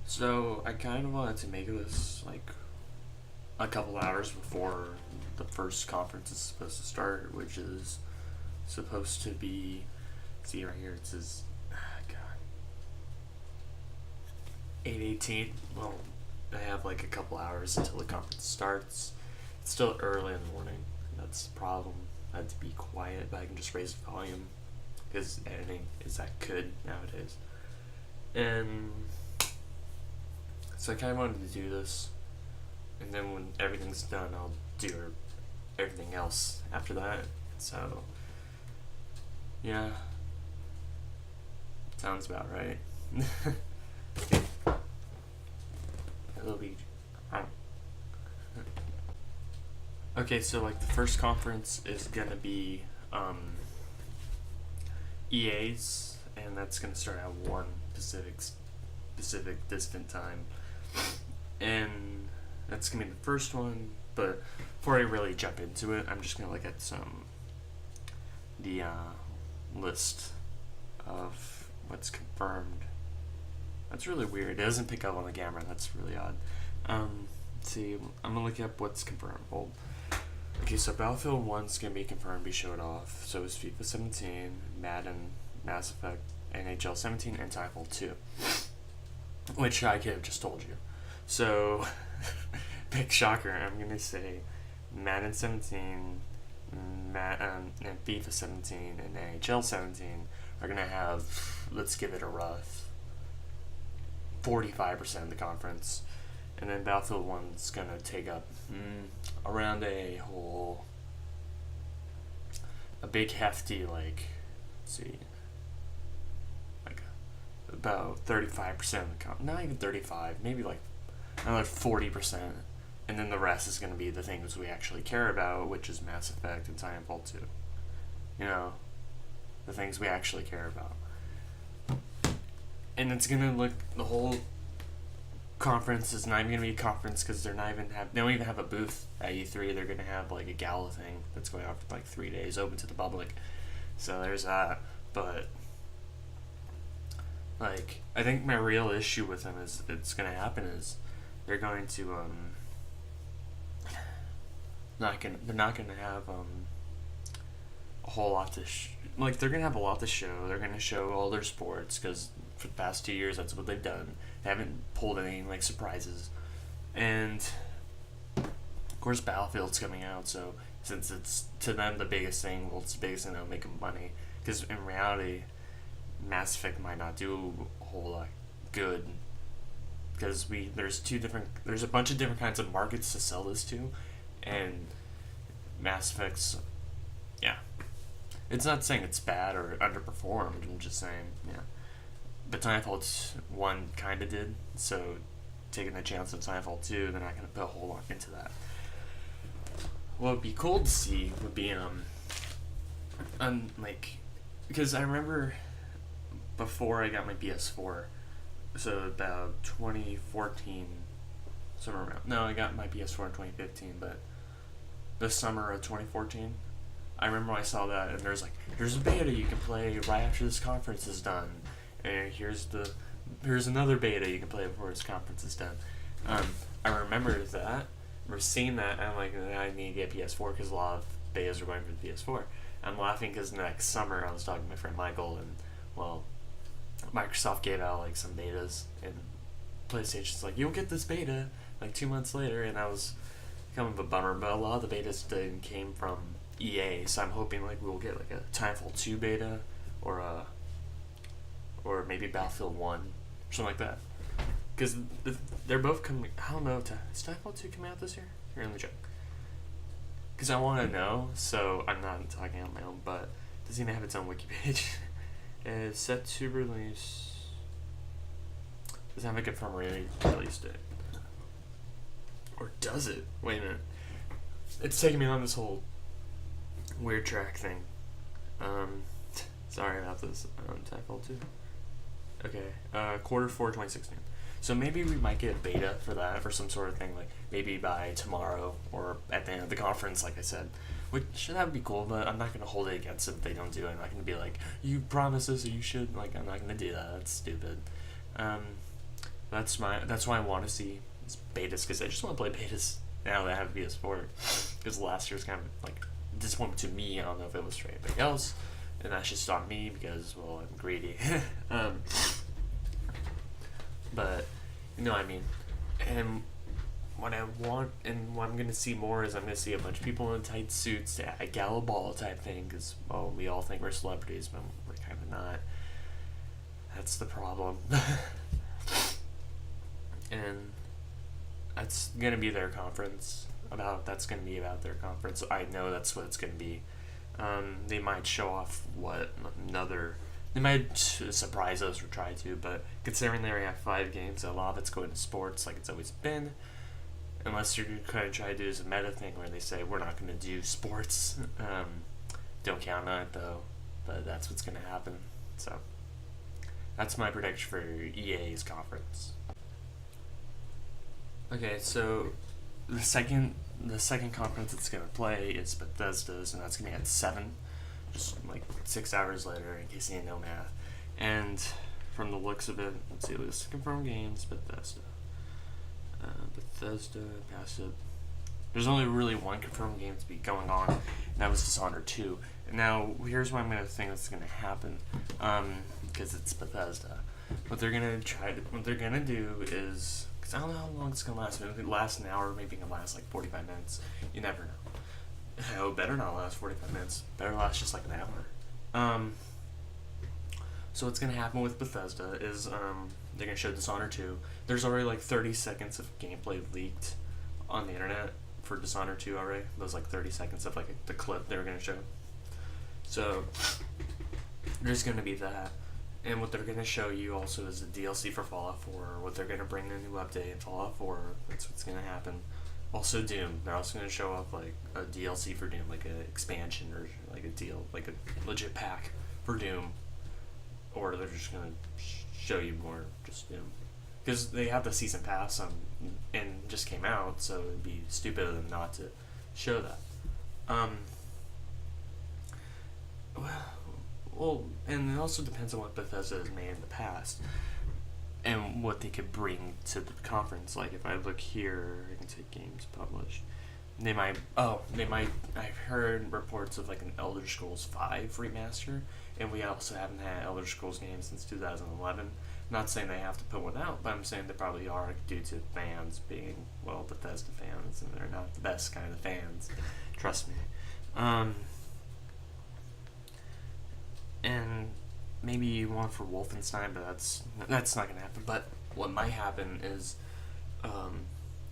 So I kind of wanted to make this like a couple hours before the first conference is supposed to start, which is supposed to be. See right here, it says, God, 8:18. Well, I have like a couple hours until the conference starts. It's still early in the morning. That's the problem. I had to be quiet, but I can just raise the volume because editing is that good nowadays. And so I kind of wanted to do this, and then when everything's done, I'll do everything else after that. So, yeah, sounds about right. It'll be. Okay, so like the first conference is gonna be EA's, and that's gonna start at 1 Pacific distant time, and that's gonna be the first one. But before I really jump into it, I'm just gonna look at the list of what's confirmed. That's really weird. It doesn't pick up on the camera. That's really odd. Let's see, I'm gonna look up what's confirmed. Well, okay, so Battlefield 1's gonna be confirmed, be showed off. So is FIFA 17, Madden, Mass Effect, NHL 17, and Titanfall 2, which I could have just told you. So, big shocker. I'm gonna say Madden 17, and FIFA 17, and NHL 17 are gonna have, let's give it a rough 45% of the conference, and then Battlefield 1's gonna take up around a big hefty, like, let's see, like about 35% of the not even 35, maybe like another 40%, and then the rest is gonna be the things we actually care about, which is Mass Effect and Titanfall 2. You know, the things we actually care about. And it's gonna look, the whole conference is not even gonna be a conference because they don't even have a booth at E3. They're gonna have like a gala thing that's going on for like 3 days, open to the public. So there's that. But like, I think my real issue with them is it's gonna happen is they're going to they're not gonna have a whole lot to like, they're gonna have a lot to show. They're gonna show all their sports because for the past 2 years that's what they've done. They haven't pulled any like surprises, and of course Battlefield's coming out, so since it's to them the biggest thing, well, it's the biggest thing that'll make them money, because in reality Mass Effect might not do a whole lot good, because there's a bunch of different kinds of markets to sell this to, and Mass Effect's, yeah, it's not saying it's bad or underperformed, I'm just saying, yeah. But Titanfall 1 kind of did, so taking the chance of Titanfall 2, they're not going to put a whole lot into that. What would be cool to see would be, like, because I remember before I got my PS4, so about 2014, somewhere around, no, I got my PS4 in 2015, but the summer of 2014, I remember when I saw that, and there's a beta you can play right after this conference is done. And here's another beta you can play before this conference is done. I remember that. We're seeing that, and I'm like, I need to get PS4 because a lot of betas are going for the PS4. I'm laughing because next summer I was talking to my friend Michael, and well, Microsoft gave out like some betas, and PlayStation's like, you'll get this beta like 2 months later, and that was kind of a bummer. But a lot of the betas came from EA, so I'm hoping like we'll get like a Titanfall 2 beta or maybe Battlefield 1, or something like that. Because they're both coming, I don't know, is Titanfall 2 coming out this year? Here in the joke. Because I want to know, so I'm not talking on my own, but it doesn't even have its own wiki page. It's set to release, doesn't have a confirmed release date. Or does it? Wait a minute. It's taking me on this whole weird track thing. Sorry about this. Titanfall 2. Okay, Q4 2016. So maybe we might get a beta for that, for some sort of thing, like maybe by tomorrow or at the end of the conference, like I said. Which, that would be cool, but I'm not going to hold it against them if they don't do it. I'm not going to be like, you promised us or you should. Like, I'm not going to do that. That's stupid. That's why I want to see betas, because I just want to play betas now that I have PS4. Because last year was kind of like disappointment to me. I don't know if it was for anybody else, and that's just on me because, well, I'm greedy. But you know what I mean. And what I want and what I'm gonna see more is I'm gonna see a bunch of people in tight suits, a gala ball type thing, because, well, we all think we're celebrities, but we're kind of not. That's the problem. And that's gonna be their conference. That's gonna be about their conference. I know that's what it's gonna be. They might show off They might surprise us or try to, but considering they already have 5 games, a lot of it's going to sports, like it's always been. Unless you're kind of try to do this meta thing where they say we're not going to do sports. Don't count on it though, but that's what's going to happen. So that's my prediction for EA's conference. Okay, so the second conference it's gonna play is Bethesda's, and that's gonna be at 7, just like 6 hours later, in case you didn't know math. And from the looks of it, let's see, let's confirm games. Bethesda, pass it. There's only really one confirmed game to be going on, and that was Dishonored 2. And now here's what I'm gonna think that's gonna happen, because it's Bethesda. What they're gonna do is, because I don't know how long it's gonna last. Maybe it'll last an hour, maybe it'll last like 45 minutes. You never know. Oh, better not last 45 minutes. Better last just like an hour. So what's gonna happen with Bethesda is they're gonna show Dishonored 2. There's already like 30 seconds of gameplay leaked on the internet for Dishonored 2 already. Those like 30 seconds of like the clip they were gonna show. So there's gonna be that. And what they're going to show you also is the DLC for Fallout 4, what they're going to bring a new update in Fallout 4. That's what's going to happen. Also Doom. They're also going to show off like a DLC for Doom, like an expansion or like a deal, like a legit pack for Doom. Or they're just going to show you more just Doom. Because they have the season pass and just came out, so it'd be stupid of them not to show that. Well, and it also depends on what Bethesda has made in the past and what they could bring to the conference. Like, if I look here, I can take games published. I've heard reports of like an Elder Scrolls 5 remaster, and we also haven't had Elder Scrolls games since 2011. Not saying they have to put one out, but I'm saying they probably are due to fans being, well, Bethesda fans, and they're not the best kind of fans. Trust me. And maybe one for Wolfenstein, but that's not gonna happen. But what might happen is,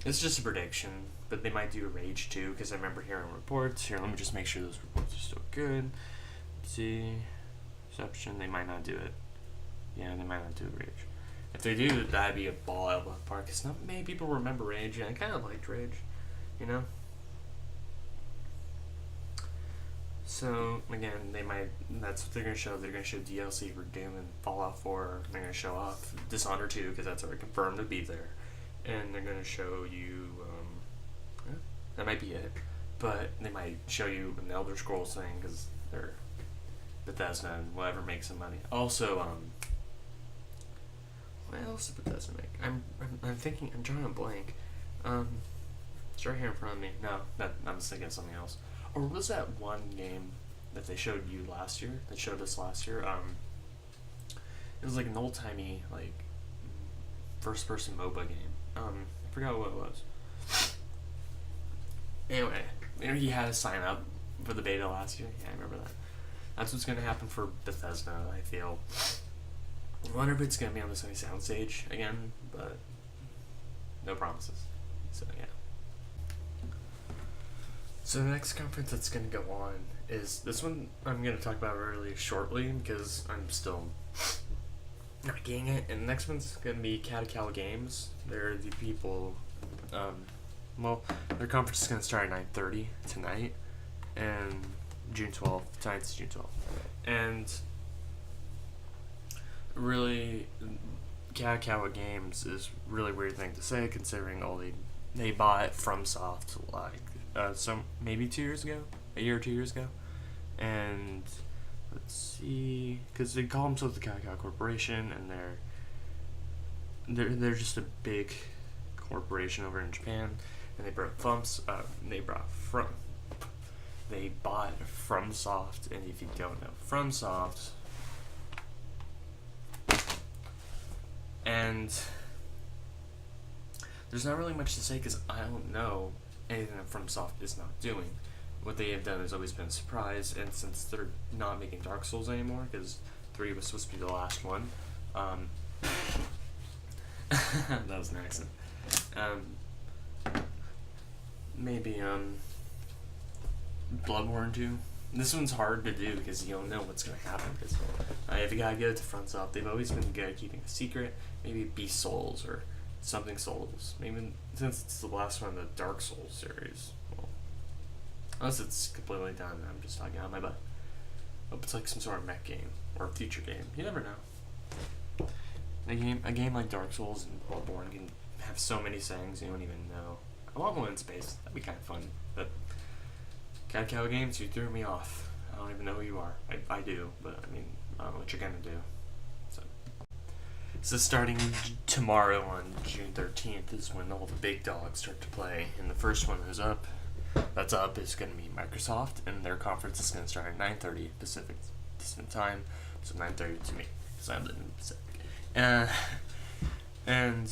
it's just a prediction, but they might do a Rage 2, because I remember hearing reports. Here, let me just make sure those reports are still good. Let's see, Reception, they might not do it. Yeah, they might not do Rage. If they do, that'd be a ball out of the park, because not many people remember Rage, and I kind of liked Rage, you know? So, again, that's what they're going to show. They're going to show DLC for Doom and Fallout 4. They're going to show off Dishonored 2, because that's already confirmed to be there. And they're going to show you, that might be it. But they might show you an Elder Scrolls thing, because they're Bethesda and whatever makes them money. Also, what else did Bethesda make? I'm thinking, I'm drawing a blank. It's right here in front of me. No, I'm thinking of something else. Or was that one game that they showed you last year? That showed us last year? It was like an old-timey, like, first-person MOBA game. I forgot what it was. Anyway, he had to sign up for the beta last year. Yeah, I remember that. That's what's going to happen for Bethesda, I feel. I wonder if it's going to be on the Sony soundstage again, but no promises. So, yeah. So the next conference that's going to go on is this one. I'm going to talk about really shortly because I'm still not getting it. And the next one's going to be Catacao Games. They're the people. Their conference is going to start at 9:30 tonight, and June 12th. Tonight's June 12th, and really, Catacao Games is a really weird thing to say considering all they bought FromSoft like. Maybe 2 years ago, a year or 2 years ago, and let's see, because they call themselves the Catacao Corporation, and they're just a big corporation over in Japan, and they brought they bought FromSoft, and if you don't know FromSoft, and there's not really much to say because I don't know anything that FromSoft is not doing. What they have done has always been a surprise, and since they're not making Dark Souls anymore, because 3 was supposed to be the last one, that was an accent. Maybe Bloodborne 2. This one's hard to do because you don't know what's going to happen. Because if you gotta get it to FromSoft, they've always been good at keeping a secret. Maybe Beast Souls or something Souls. Maybe since it's the last one in the Dark Souls series. Well, unless it's completely done, I'm just talking out my butt. Hope it's like some sort of mech game or a future game. You never know. A game like Dark Souls and Bloodborne can have so many sayings you don't even know. I want one in space. That'd be kind of fun. But Cat Cow Games, you threw me off. I don't even know who you are. I do, but I mean, I don't know what you're gonna do. So starting tomorrow on June 13th is when all the big dogs start to play, and the first one is that's up is going to be Microsoft, and their conference is going to start at 9:30 Pacific time, so 9:30 to me, because I live in Pacific. And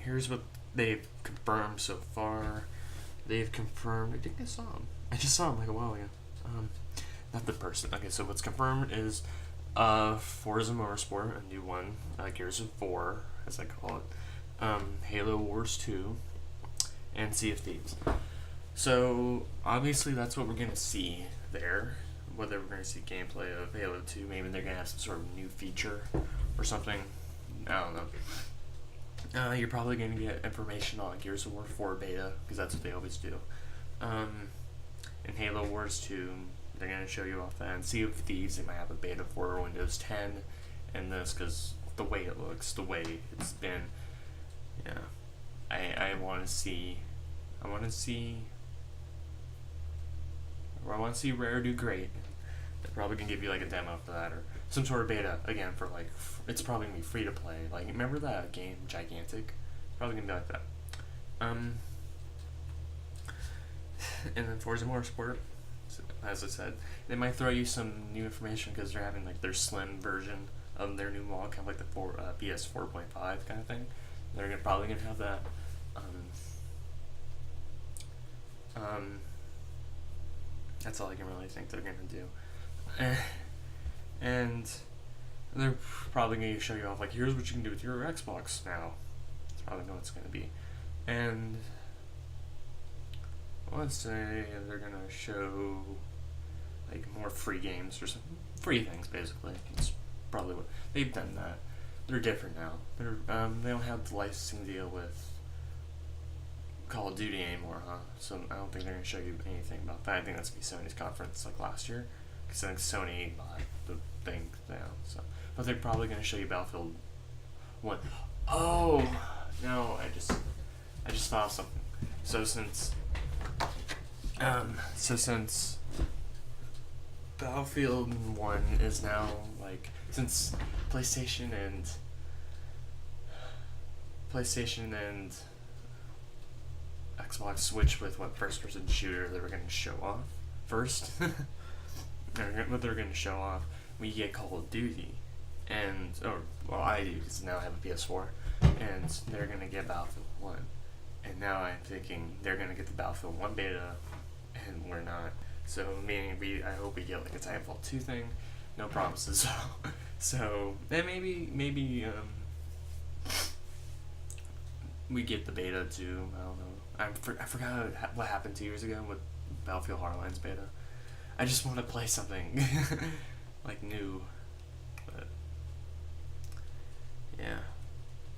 here's what they've confirmed so far. They've confirmed, I think I saw him. I just saw him like a while ago. Not the person. Okay, so what's confirmed is Forza Motorsport, a new one, Gears of War, as I call it, Halo Wars 2, and Sea of Thieves. So obviously that's what we're going to see there. Whether we're going to see gameplay of Halo 2, maybe they're going to have some sort of new feature or something. I don't know. You're probably going to get information on Gears of War 4 beta, because that's what they always do. In Halo Wars 2, they're going to show you off that. And Sea of Thieves, they might have a beta for Windows 10 and this, because the way it looks, the way it's been, yeah. I want to see Rare do great. They're probably going to give you like a demo for that, or some sort of beta, again, for like, it's probably going to be free to play. Like, remember that game, Gigantic? Probably going to be like that. And then Forza Motorsport, as I said, they might throw you some new information because they're having like their slim version of their new model, kind of like the BS 4.5 kind of thing. They're probably going to have that. That's all I can really think they're going to do. And they're probably going to show you off, like, here's what you can do with your Xbox now. That's probably what it's going to be. And let's say they're going to show like more free games or some free things, basically. It's probably what they've done. That they're different now. They don't have the licensing deal with Call of Duty anymore, huh? So I don't think they're gonna show you anything about that. I think that's gonna be Sony's conference like last year, because I think Sony bought the thing now. So, but they're probably gonna show you Battlefield 1. Oh no! I just thought of something. So since Battlefield 1 is now, like, since PlayStation and Xbox switched with what first-person shooter they were going to show off first, what they're going to show off, we get Call of Duty, I do, because now I have a PS4, and they're going to get Battlefield 1, and now I'm thinking they're going to get the Battlefield 1 beta, and we're not. So, meaning I hope we get like a Titanfall 2 thing. No promises. So, and maybe we get the beta too. I don't know. I forgot what happened 2 years ago with Battlefield Hardline's beta. I just want to play something like new. But yeah.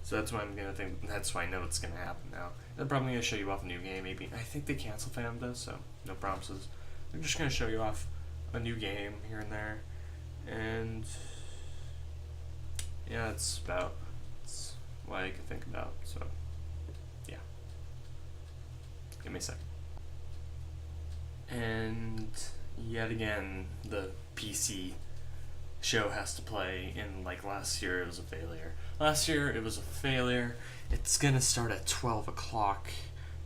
So that's why I'm gonna think. That's why I know it's gonna happen now. They're probably gonna show you off a new game. Maybe I think they canceled Phantom though, so no promises. They're just gonna show you off a new game here and there, and yeah, it's what I can think about. So yeah, give me a second. And yet again, the PC show has to play. And like last year, it was a failure. Last year, it was a failure. It's gonna start at 12 o'clock,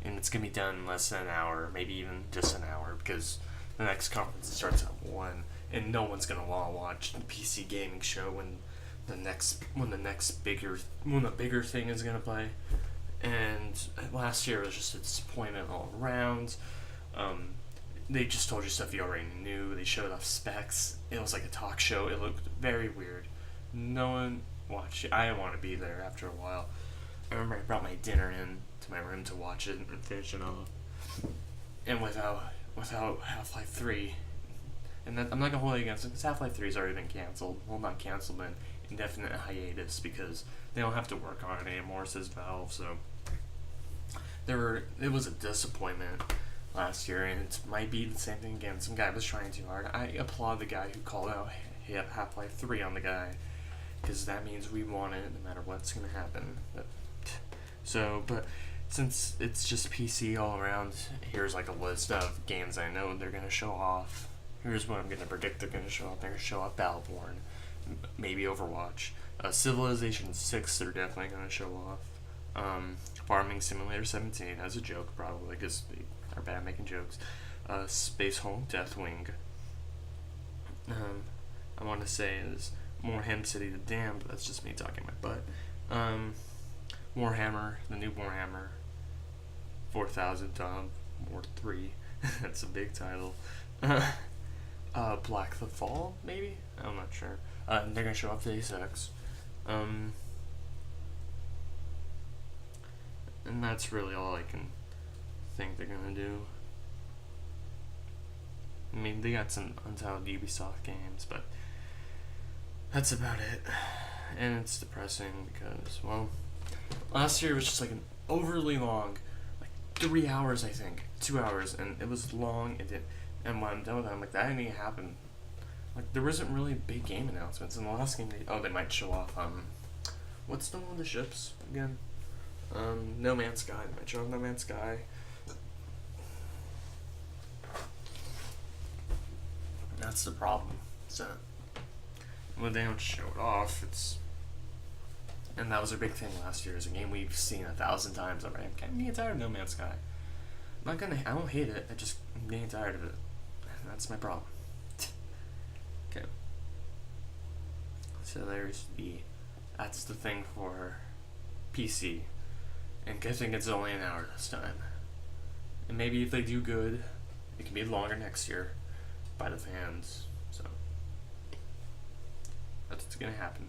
and it's gonna be done in less than an hour, maybe even just an hour, because the next conference starts at 1, and no one's gonna want to watch the PC gaming show when the bigger thing is gonna play. And last year was just a disappointment all around. They just told you stuff you already knew. They showed off specs. It was like a talk show. It looked very weird. No one watched it. I didn't want to be there after a while. I remember I brought my dinner in to my room to watch it and finish it off. And without Half-Life 3, and that, I'm not gonna hold it against it because Half-Life 3 has already been canceled. Well, not canceled, but indefinite hiatus because they don't have to work on it anymore, says Valve. So it was a disappointment last year, and it might be the same thing again. Some guy was trying too hard. I applaud the guy who called out Half-Life 3 on the guy, because that means we want it no matter what's gonna happen. But since it's just PC all around, here's like a list of games I know they're gonna show off. Here's what I'm gonna predict they're gonna show off. They're gonna show off Battleborn, maybe Overwatch, Civilization 6. They're definitely gonna show off. Farming Simulator 17 as a joke, probably, because they are bad at making jokes. Space Hulk, Deathwing. I want to say is Warhammer City the Damned, but that's just me talking my butt. Warhammer, the new Warhammer, 4000 War 3. That's a big title. Black the Fall, maybe? I'm not sure. They're gonna show off Deus Ex. And that's really all I can think they're gonna do. I mean, they got some untitled Ubisoft games, but that's about it. And it's depressing because, well, last year was just like an overly long, like 3 hours, I think, 2 hours, and it was long. And when I'm done with it, I'm like, that didn't even happen. Like, there wasn't really big game announcements. In the last game, they might show off, what's the one with the ships again? No Man's Sky. They might show off No Man's Sky. That's the problem. So, when they don't show it off, and that was a big thing last year. It's a game we've seen 1,000 times already. I'm getting tired of No Man's Sky. I don't hate it. I'm getting tired of it. That's my problem. Okay. So that's the thing for PC. And I think it's only an hour this time. And maybe if they do good, it can be longer next year by the fans. So that's what's gonna happen.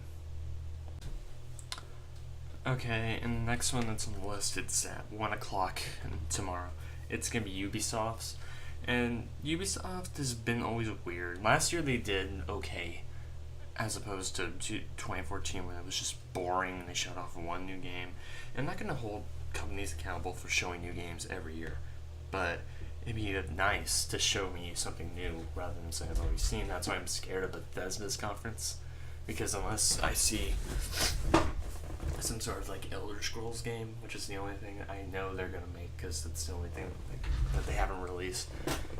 Okay, and the next one that's on the list, it's at 1 o'clock tomorrow. It's gonna be Ubisoft's. And Ubisoft has been always weird. Last year they did okay, as opposed to 2014 when it was just boring and they showed off one new game. And I'm not going to hold companies accountable for showing new games every year, but it'd be nice to show me something new rather than something I've already seen. That's why I'm scared of Bethesda's conference, because unless I see some sort of like Elder Scrolls game, which is the only thing I know they're gonna make, because that's the only thing that they haven't released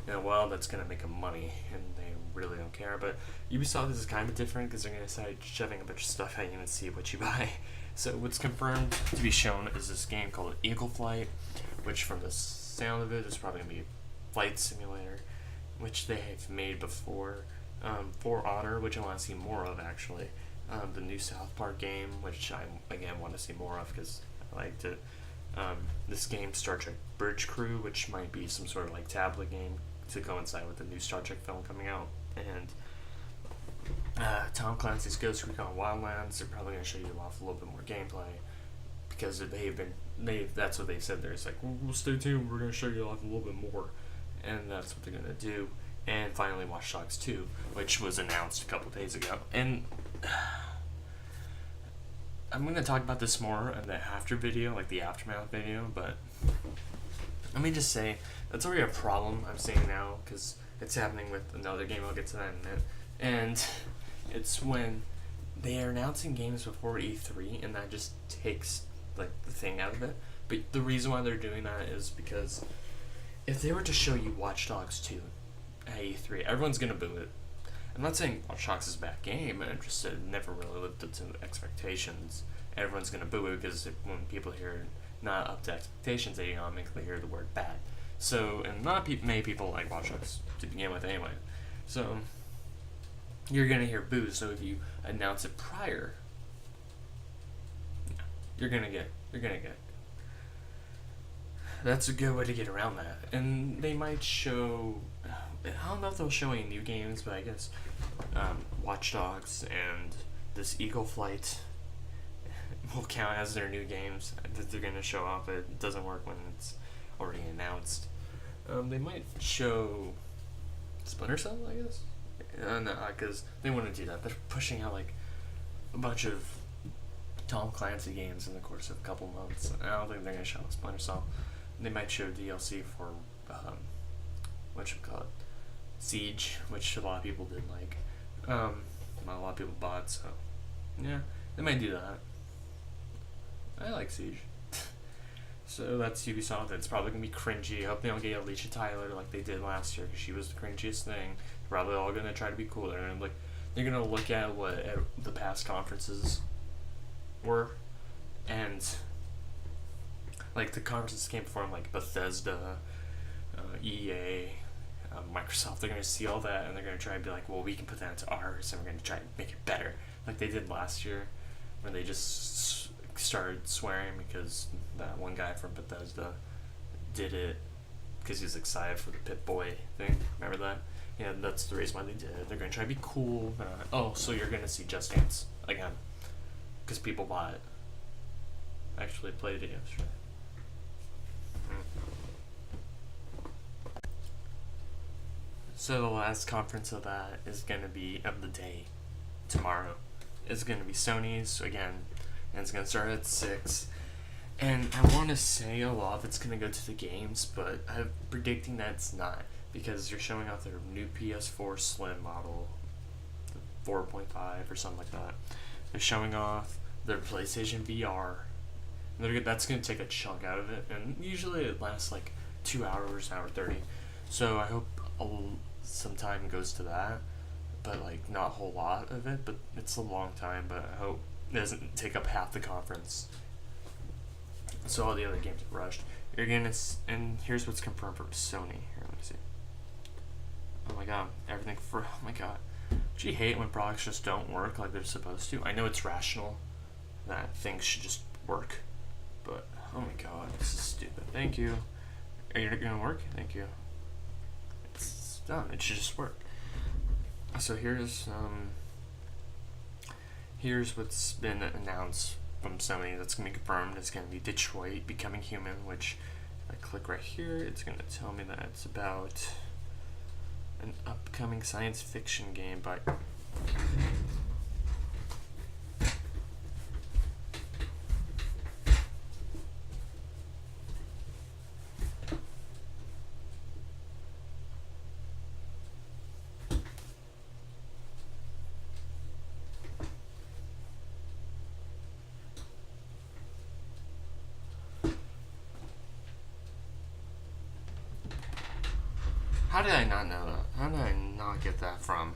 in a while that's gonna make them money, and they really don't care. But Ubisoft is kind of different because they're gonna start shoving a bunch of stuff at you and see what you buy. So what's confirmed to be shown is this game called Eagle Flight, which from the sound of it is probably gonna be a flight simulator, which they have made before. For Honor, which I want to see more of actually. The new South Park game, which I again want to see more of because I liked it. This game, Star Trek Bridge Crew, which might be some sort of like tablet game to coincide with the new Star Trek film coming out, and Tom Clancy's Ghost Recon Wildlands. They're probably going to show you off a little bit more gameplay because that's what they said there. It's like, we'll stay tuned, we're going to show you off a little bit more, and that's what they're going to do. And finally, Watch Dogs 2, which was announced a couple days ago. And I'm going to talk about this more in the after video, like the aftermath video, but let me just say, that's already a problem I'm seeing now, because it's happening with another game. I'll get to that in a minute. And it's when they are announcing games before E3, and that just takes like the thing out of it. But the reason why they're doing that is because if they were to show you Watch Dogs 2 at E3, everyone's going to boo it. I'm not saying Watch Dogs is a bad game, but I'm just said it never really lived up to expectations. Everyone's gonna boo it because when people hear not up to expectations, they automatically hear the word bad. So, and not many people like Watch Dogs to begin with anyway. So, you're gonna hear boos. So if you announce it prior, you're gonna get. That's a good way to get around that. And they might show. I don't know if they'll show any new games, but I guess Watch Dogs and this Eagle Flight will count as their new games that they're gonna show off. It doesn't work when it's already announced. They might show Splinter Cell, I guess. No, because they want to do that. They're pushing out like a bunch of Tom Clancy games in the course of a couple months. I don't think they're gonna show Splinter Cell. They might show DLC for what you call it, Siege, which a lot of people didn't like. Not a lot of people bought, so yeah, they might do that. I like Siege. So that's Ubisoft. It's probably gonna be cringy. I hope they don't get Alicia Tyler like they did last year, because she was the cringiest thing. They're probably all gonna try to be cool. They're gonna look at what the past conferences were, and like the conferences came before them, like Bethesda, EA, Microsoft. They're gonna see all that and they're gonna try and be like, well, we can put that into ours, and we're gonna try and make it better, like they did last year, when they just started swearing because that one guy from Bethesda did it because he was excited for the Pip-Boy thing. Remember that? Yeah, that's the reason why they did it. They're gonna try to be cool. So you're gonna see Just Dance again because people bought it. Actually played it yesterday. So the last conference of that is gonna be of the day tomorrow. It's gonna be Sony's again, and it's gonna start at 6. And I want to say a lot of it's gonna go to the games, but I'm predicting that it's not, because they're showing off their new PS4 Slim model, 4.5 or something like that. They're showing off their PlayStation VR. That's gonna take a chunk out of it, and usually it lasts like 2 hours, hour 30. So I hope some time goes to that, but like not a whole lot of it. But it's a long time. But I hope it doesn't take up half the conference. So all the other games are rushed. You're gonna and here's what's confirmed from Sony. Here, let me see. Oh my god, everything for. Oh my god, do you hate when products just don't work like they're supposed to? I know it's rational that things should just work, but oh my god, this is stupid. Thank you. Are you gonna work? Thank you. It's done. It should just work. So here's what's been announced from Sony that's gonna be confirmed. It's gonna be Detroit Becoming Human, which if I click right here, it's gonna tell me that it's about an upcoming science fiction game by How did I not know that? How did I not get that from?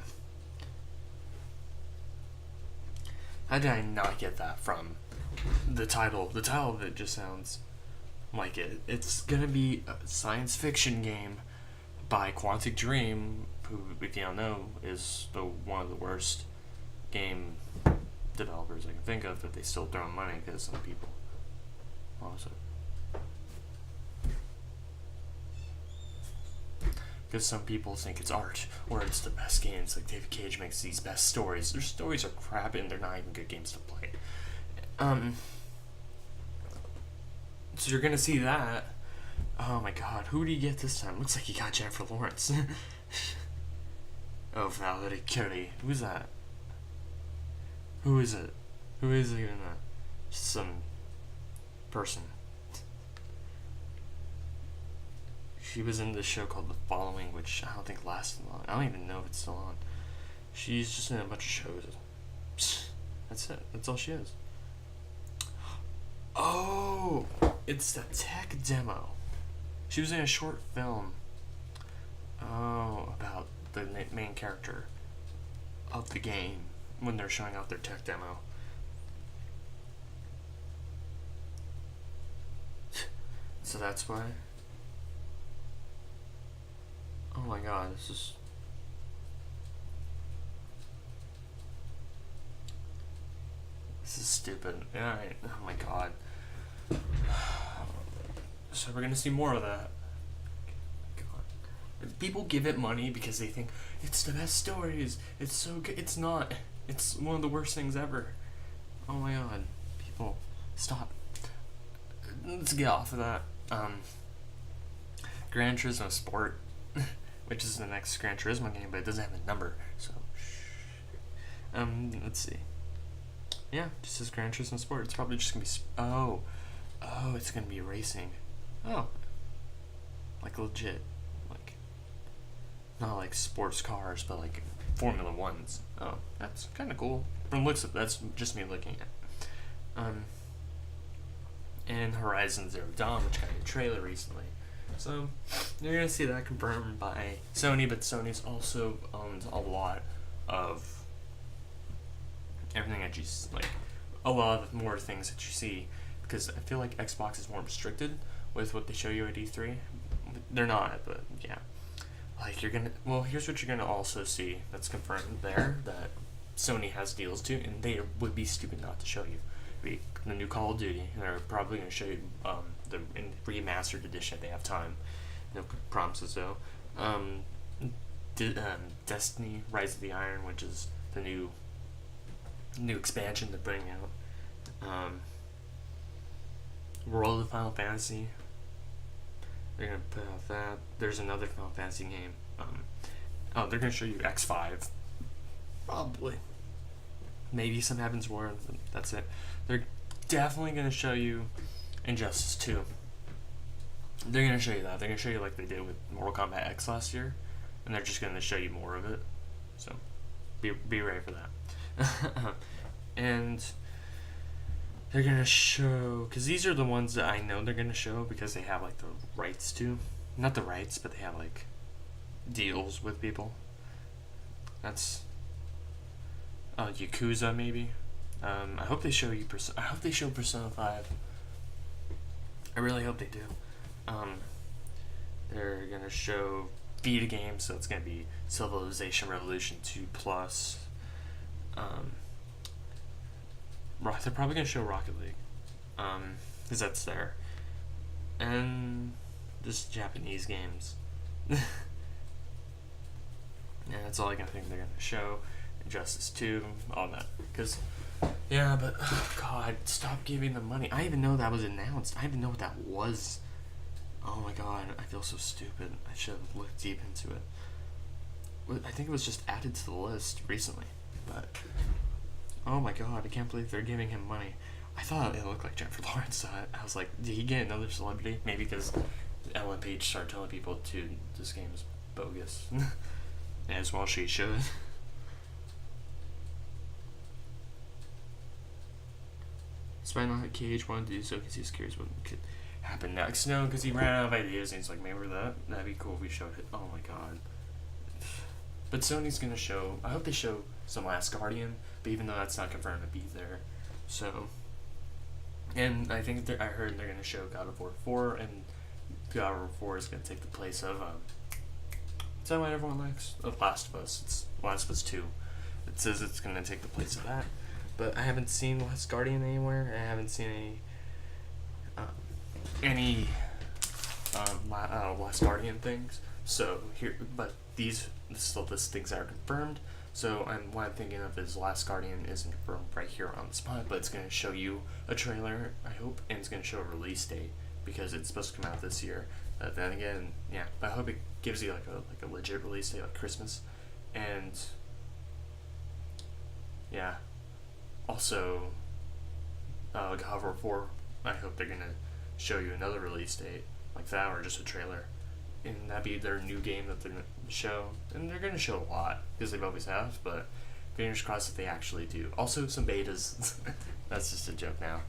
How did I not get that from the title? The title of it just sounds like it. It's gonna be a science fiction game by Quantic Dream, who, if you don't know, is one of the worst game developers I can think of, but they still throw money because some people. Also. Because some people think it's art, or it's the best games. Like David Cage makes these best stories. Their stories are crap, and they're not even good games to play. So you're gonna see that. Oh my god, who do you get this time? Looks like you got Jennifer Lawrence. Oh, Valerie Curry. Who's that? Who is it? Who is it even that? Some person. She was in this show called The Following, which I don't think lasted long. I don't even know if it's still on. She's just in a bunch of shows. Psst, that's it. That's all she is. Oh, it's the tech demo. She was in a short film. Oh, about the main character. of the game when they're showing out their tech demo. So that's why. Oh my god, this is stupid. Alright, oh my god. So we're gonna see more of that. God. People give it money because they think it's the best stories. It's so good. It's not. It's one of the worst things ever. Oh my god. People, stop. Let's get off of that. Gran Turismo Sport, which is the next Gran Turismo game, but it doesn't have a number, so let's see. Yeah, just says Gran Turismo Sport. It's probably just gonna be it's gonna be racing. Oh, like legit, like not like sports cars, but like Formula Ones. Oh, that's kind of cool. From looks of, that's just me looking at. And Horizon Zero Dawn, which got a trailer recently. So you're gonna see that confirmed by Sony, but Sony's also owns a lot of everything that you like, a lot of more things that you see, because I feel like Xbox is more restricted with what they show you at E3. They're not, but yeah. Like here's what you're gonna also see that's confirmed there, that Sony has deals too, and they would be stupid not to show you. The new Call of Duty, and they're probably going to show you the remastered edition if they have time. No promises though. Destiny: Rise of the Iron, which is the new expansion they're putting out. World of Final Fantasy. They're going to put out that. There's another Final Fantasy game. They're going to show you X5. Probably. Maybe some Heaven's War. That's it. They're definitely going to show you Injustice 2. They're going to show you that. They're going to show you like they did with Mortal Kombat X last year. And they're just going to show you more of it. So, be ready for that. And they're going to show... Because these are the ones that I know they're going to show because they have like the rights to. Not the rights, but they have like deals with people. That's... Yakuza maybe. I hope they show you. I hope they show Persona 5. I really hope they do. They're gonna show Vita games, so it's gonna be Civilization Revolution 2 Plus. They're probably gonna show Rocket League, because that's there, and just Japanese games. Yeah, that's all I can think they're gonna show. Injustice 2, all that. Because, yeah, but, oh god, stop giving them money. I even know that was announced. I even know what that was. Oh my god, I feel so stupid. I should have looked deep into it. I think it was just added to the list recently. But, oh my god, I can't believe they're giving him money. I thought it looked like Jennifer Lawrence. I was like, did he get another celebrity? Maybe because Ellen Page started telling people, dude, this game is bogus. As well she should. Spinal Cage wanted to do so because he was curious what could happen next. No, because he ran out of ideas and he's like, maybe that'd be cool if we showed it. Oh my god. But Sony's gonna show, I hope they show some Last Guardian, but even though that's not confirmed to be there. So, and I think I heard they're gonna show God of War 4, and God of War 4 is gonna take the place of, is that what everyone likes? Of Last of Us. It's Last of Us 2. It says it's gonna take the place of that. But I haven't seen Last Guardian anywhere. I haven't seen any Last Guardian things. So here, but these things are confirmed. So what I'm thinking of is Last Guardian isn't confirmed right here on the spot, but it's going to show you a trailer, I hope, and it's going to show a release date because it's supposed to come out this year. Then again, yeah, but I hope it gives you like a legit release date, like Christmas, and yeah. Also, God of War 4, I hope they're going to show you another release date like that, or just a trailer. And that'd be their new game that they're going to show. And they're going to show a lot, because they always have, but fingers crossed if they actually do. Also, some betas. That's just a joke now.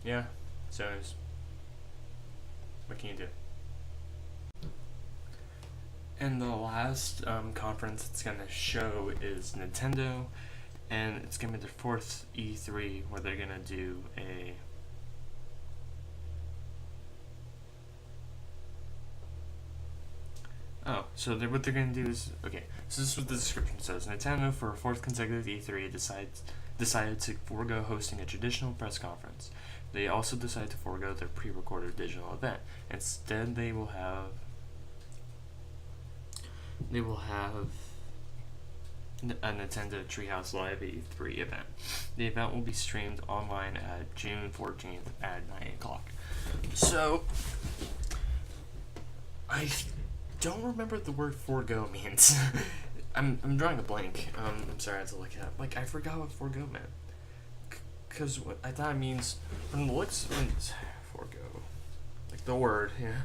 Yeah, so what can you do? And the last conference it's gonna show is Nintendo, and it's gonna be their fourth E3 where they're gonna do a what they're going to do is, okay, so this is what the description says. Nintendo, for a fourth consecutive E3, decided to forego hosting a traditional press conference. They also decided to forego their pre-recorded digital event. Instead, they will have a Nintendo Treehouse Live E3 event. The event will be streamed online at June 14th at 9 o'clock. So, I don't remember what the word forego means. I'm drawing a blank. I'm sorry, I had to look it up. Like, I forgot what forego meant. Because what I thought it means, from the looks, forego. Like the word, yeah.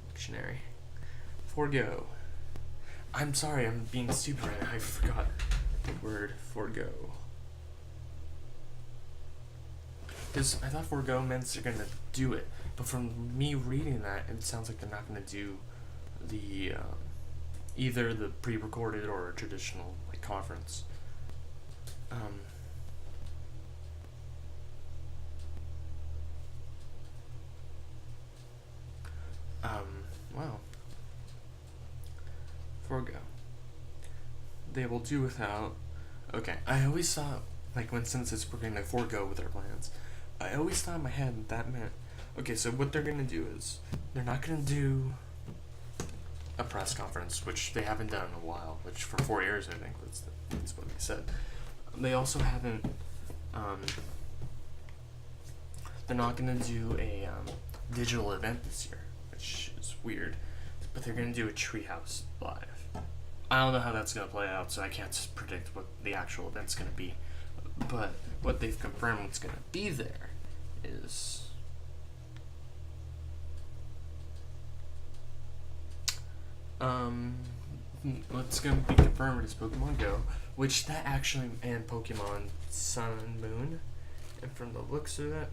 Dictionary. Forego. I'm sorry, I'm being stupid right now. I forgot the word forego. Because I thought forego meant they're going to do it. But from me reading that, it sounds like they're not going to do the either the pre-recorded or traditional like conference. Well, forego. They will do without. Okay, I always thought like when since it's we're going to forego with our plans. I always thought in my head that meant. Okay, so what they're going to do is, they're not going to do a press conference, which they haven't done in a while, which for 4 years, I think, that's what they said. They also haven't, they're not going to do a digital event this year, which is weird, but they're going to do a Treehouse Live. I don't know how that's going to play out, so I can't predict what the actual event's going to be, but what they've confirmed what's going to be there is... what's going to be confirmed is Pokemon Go, which that actually, and Pokemon Sun and Moon, and from the looks of it,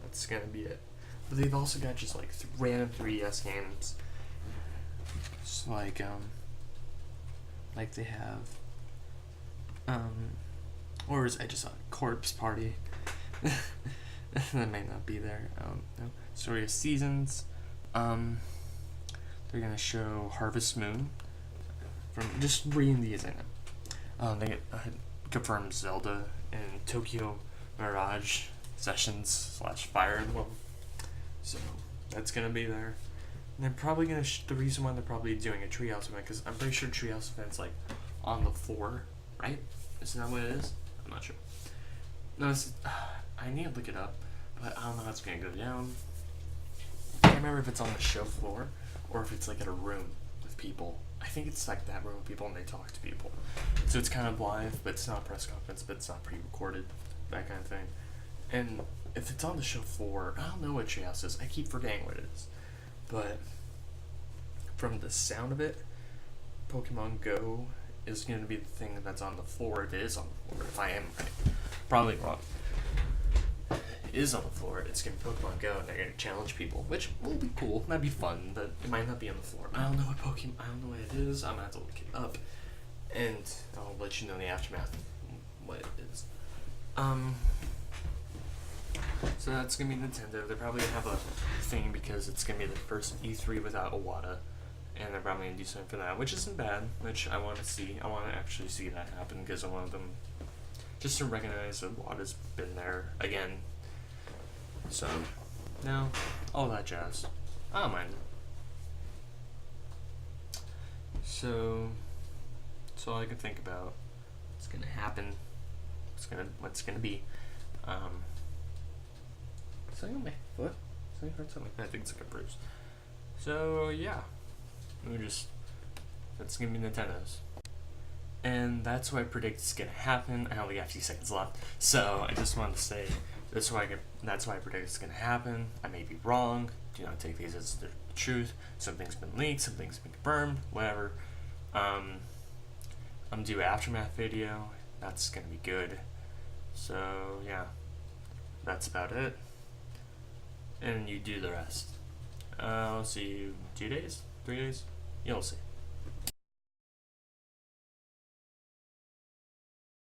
that's going to be it. But they've also got just like random 3DS games, just like they have, or is I just saw Corpse Party, that may not be there, no. Story of Seasons, they're gonna show Harvest Moon. From just reading these in it, they confirmed Zelda and Tokyo Mirage Sessions / Fire Emblem. So that's gonna be there. And they're probably gonna. The reason why they're probably doing a Treehouse event, because I'm pretty sure Treehouse event's like on the floor, right? Isn't that what it is? I'm not sure. No, I need to look it up, but I don't know how it's gonna go down. I can't remember if it's on the show floor or if it's like at a room with people. I think it's like that room with people and they talk to people. So it's kind of live, but it's not a press conference, but it's not pre-recorded, that kind of thing. And if it's on the show floor, I don't know what Treehouse is. I keep forgetting what it is. But from the sound of it, Pokemon Go is going to be the thing that's on the floor. If it is on the floor, if I am right. Probably wrong. Is on the floor, it's going to be Pokemon Go, and they're going to challenge people, which will be cool. That'd be fun, but it might not be on the floor. I don't know what it is. I'm going to have to look it up, and I'll let you know in the aftermath what it is. So that's going to be Nintendo. They're probably going to have a thing because it's going to be the first E3 without Iwata, and they're probably going to do something for that, which isn't bad, which I want to see. I want to actually see that happen because I want them just to recognize that Iwata's been there again. So, now, all that jazz. I don't mind it. So, that's all I can think about. What's gonna happen? What's gonna be? Something on my foot? Something hurt something? I think it's like a bruise. So, yeah. That's gonna be Nintendo's. And that's what I predict is gonna happen. I only got a few seconds left. So, I just wanted to say, that's why I predict it's going to happen. I may be wrong. Do not take these as the truth. Something's been leaked. Something's been confirmed. Whatever. I'm due an aftermath video. That's going to be good. So, yeah. That's about it. And you do the rest. Let's see, 2 days, 3 days. You'll see.